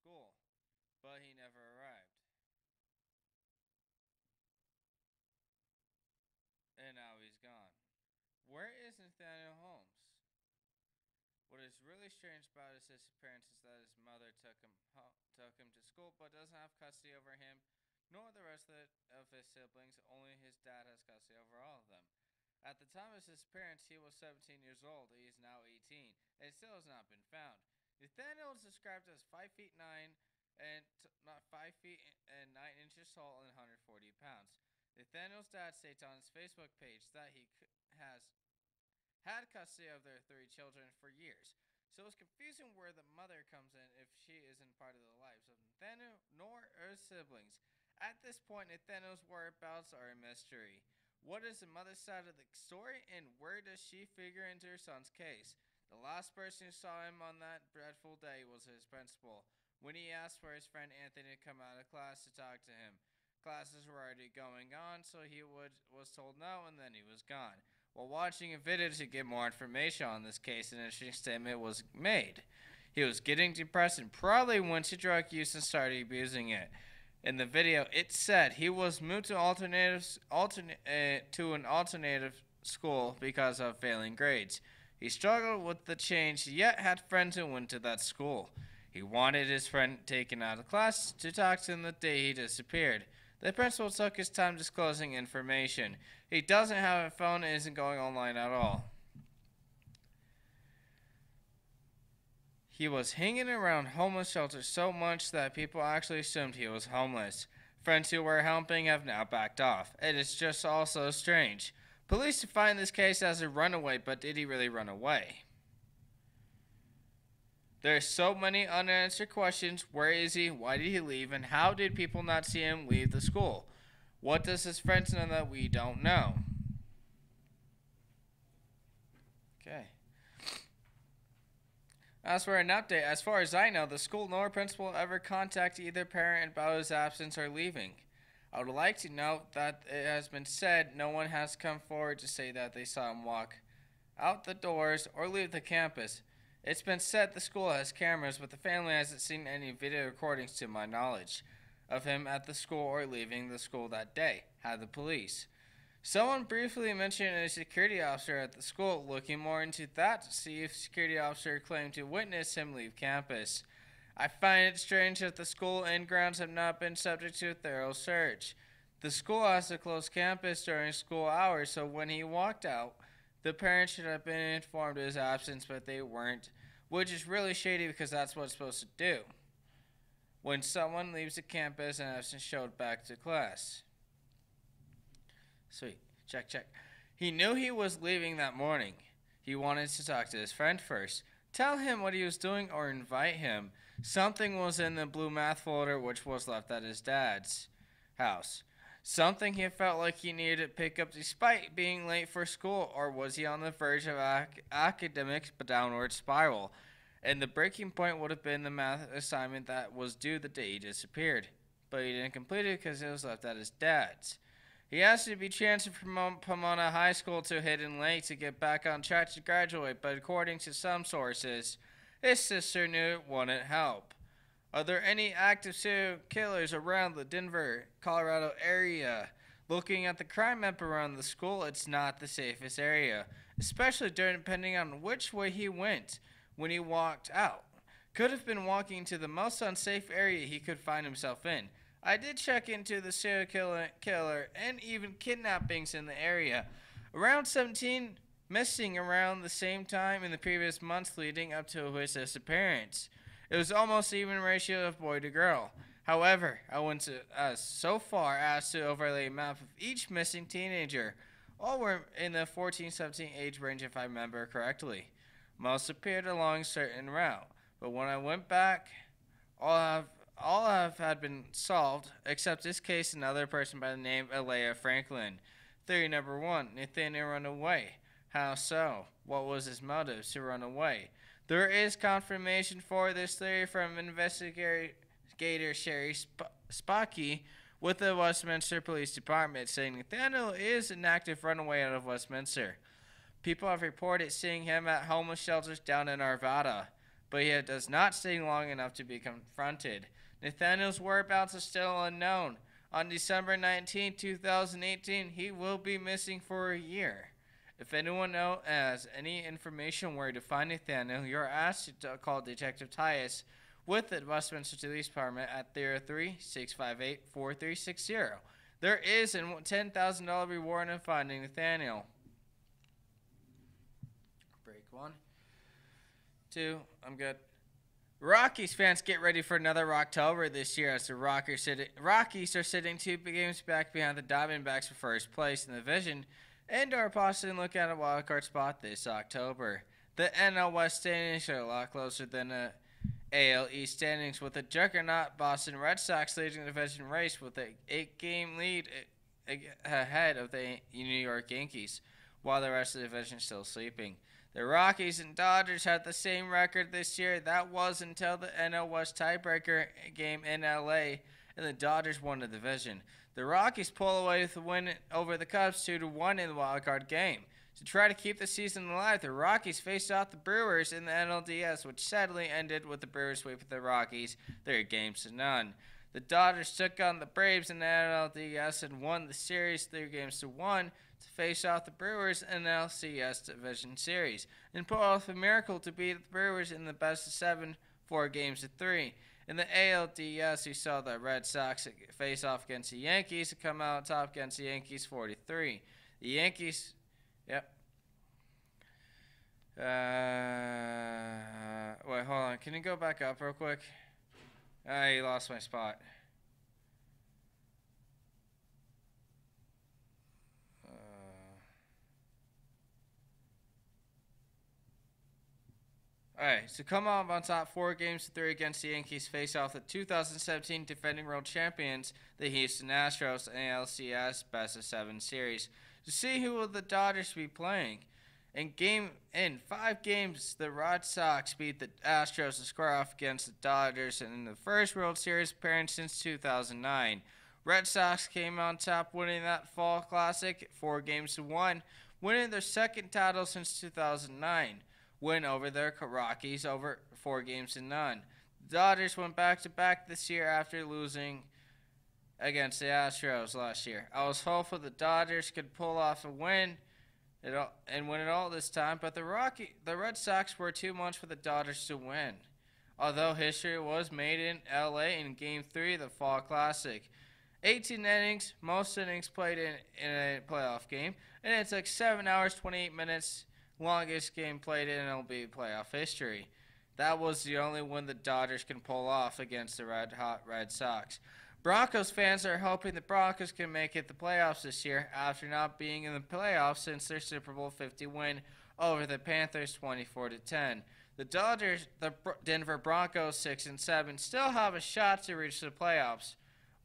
school, but he never arrived. And now he's gone. Where is Nathaniel Holmes? What is really strange about his disappearance is that his mother took him to school, but doesn't have custody over him, nor the rest of his siblings. Only his dad has custody over all of them. At the time of his disappearance, he was 17 years old. He is now 18, and still has not been found. Nathaniel is described as 5 feet 9 and not 5 feet and 9 inches tall and 140 pounds. Nathaniel's dad states on his Facebook page that he has had custody of their three children for years. So it's confusing where the mother comes in if she isn't part of the lives of Nathaniel nor her siblings. At this point, Nathaniel's whereabouts are a mystery. What is the mother's side of the story, and where does she figure into her son's case? The last person who saw him on that dreadful day was his principal, when he asked for his friend Anthony to come out of class to talk to him. Classes were already going on, so was told no, and then he was gone. While watching a video to get more information on this case, an interesting statement was made. He was getting depressed and probably went to drug use and started abusing it. In the video, it said he was moved to an alternative school because of failing grades. He struggled with the change, yet had friends who went to that school. He wanted his friend taken out of class to talk to him the day he disappeared. The principal took his time disclosing information. He doesn't have a phone and isn't going online at all. He was hanging around homeless shelters so much that people actually assumed he was homeless. Friends who were helping have now backed off. It is just also strange. Police define this case as a runaway, but did he really run away? There are so many unanswered questions. Where is he? Why did he leave? And how did people not see him leave the school? What does his friends know that we don't know? Okay. As for an update, as far as I know, the school nor principal ever contacted either parent about his absence or leaving. I would like to note that it has been said no one has come forward to say that they saw him walk out the doors or leave the campus. It's been said the school has cameras, but the family hasn't seen any video recordings to my knowledge of him at the school or leaving the school that day, had the police. Someone briefly mentioned a security officer at the school, looking more into that to see if security officer claimed to witness him leave campus. I find it strange that the school and grounds have not been subject to a thorough search. The school has to close campus during school hours, so when he walked out, the parents should have been informed of his absence, but they weren't, which is really shady because that's what it's supposed to do when someone leaves the campus and hasn't showed back to class. Sweet. Check, check. He knew he was leaving that morning. He wanted to talk to his friend first, tell him what he was doing, or invite him. Something was in the blue math folder which was left at his dad's house. Something he felt like he needed to pick up despite being late for school, or was he on the verge of academic downward spiral? And the breaking point would have been the math assignment that was due the day he disappeared. But he didn't complete it because it was left at his dad's. He asked to be transferred from Pomona High School to Hidden Lake to get back on track to graduate, but according to some sources, his sister knew it wouldn't help. Are there any active serial killers around the Denver, Colorado area? Looking at the crime map around the school, it's not the safest area, especially depending on which way he went when he walked out. Could have been walking to the most unsafe area he could find himself in. I did check into the serial killer and even kidnappings in the area. Around 17 missing around the same time in the previous months leading up to his disappearance. It was almost even ratio of boy to girl. However, I went so far as to overlay a map of each missing teenager. All were in the 14-17 age range if I remember correctly. Most appeared along a certain route, but when I went back, all have had been solved, except this case another person by the name of Alea Franklin. Theory number 1, Nathaniel ran away. How so? What was his motive to run away? There is confirmation for this theory from investigator Sherry Spocky with the Westminster Police Department, saying Nathaniel is an active runaway out of Westminster. People have reported seeing him at homeless shelters down in Arvada. but he does not stay long enough to be confronted. Nathaniel's whereabouts are still unknown. On December 19, 2018, he will be missing for a year. If anyone has any information where to find Nathaniel, you are asked to call Detective Tyus with the Westminster Police Department at 303-658-4360. There is a $10,000 reward in finding Nathaniel. Break 1, 2, I'm good. Rockies fans, get ready for another Rocktober this year as the Rockies are sitting 2 games back behind the Diamondbacks for first place in the division and are possibly looking at a wildcard spot this October. The NL West standings are a lot closer than the AL East standings, with the juggernaut Boston Red Sox leading the division race with an 8-game lead ahead of the New York Yankees, while the rest of the division is still sleeping. The Rockies and Dodgers had the same record this year. That was until the NL West tiebreaker game in LA, and the Dodgers won the division. The Rockies pull away with the win over the Cubs 2-1 in the wildcard game. To try to keep the season alive, the Rockies faced off the Brewers in the NLDS, which sadly ended with the Brewers sweeping the Rockies 3-0. The Dodgers took on the Braves in the NLDS and won the series 3-1 to face off the Brewers in the LCS Division Series, and pull off a miracle to beat the Brewers in the best-of-7, 4-3. In the ALDS, we saw the Red Sox face off against the Yankees and come out on top against the Yankees 4-3. The Yankees, yep. Wait, hold on. Can you go back up real quick? You lost my spot. Alright, so come on top 4-3 against the Yankees, face off the 2017 defending world champions, the Houston Astros, in the LCS best-of-7 series. To see who will the Dodgers be playing. In 5 games, the Red Sox beat the Astros to square off against the Dodgers in the first World Series appearance since 2009. Red Sox came on top, winning that fall classic 4-1, winning their second title since 2009. Win over their Rockies over 4-0. The Dodgers went back-to-back this year after losing against the Astros last year. I was hopeful the Dodgers could pull off a win and win it all this time, but the Red Sox were too much for the Dodgers to win. Although history was made in LA in Game 3 of the Fall Classic. 18 innings, most innings played in a playoff game, and it took 7 hours, 28 minutes. Longest game played in MLB playoff history. That was the only win the Dodgers can pull off against the red-hot Red Sox. Broncos fans are hoping the Broncos can make it the playoffs this year after not being in the playoffs since their Super Bowl 50 win over the Panthers 24-10. The Denver Broncos 6-7 still have a shot to reach the playoffs,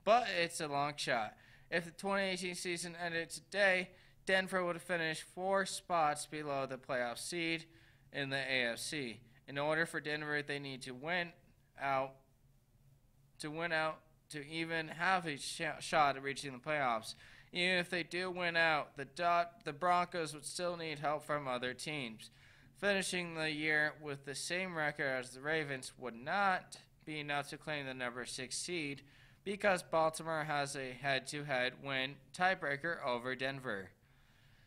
but it's a long shot. If the 2018 season ended today, Denver would finish 4 spots below the playoff seed in the AFC. In order for Denver, they need to win out to even have a shot at reaching the playoffs. Even if they do win out, the Broncos would still need help from other teams. Finishing the year with the same record as the Ravens would not be enough to claim the number 6 seed because Baltimore has a head-to-head win tiebreaker over Denver.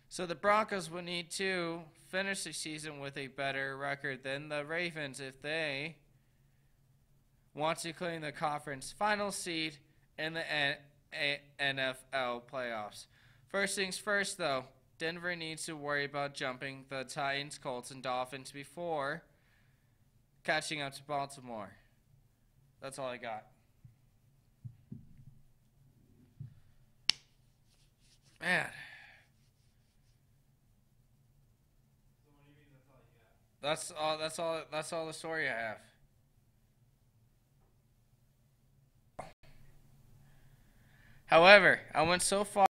So the Broncos will need to finish the season with a better record than the Ravens if they want to claim the conference final seed in the NFL playoffs. First things first, though, Denver needs to worry about jumping the Titans, Colts, and Dolphins before catching up to Baltimore. That's all I got. Man. That's all the story I have. However, I went so far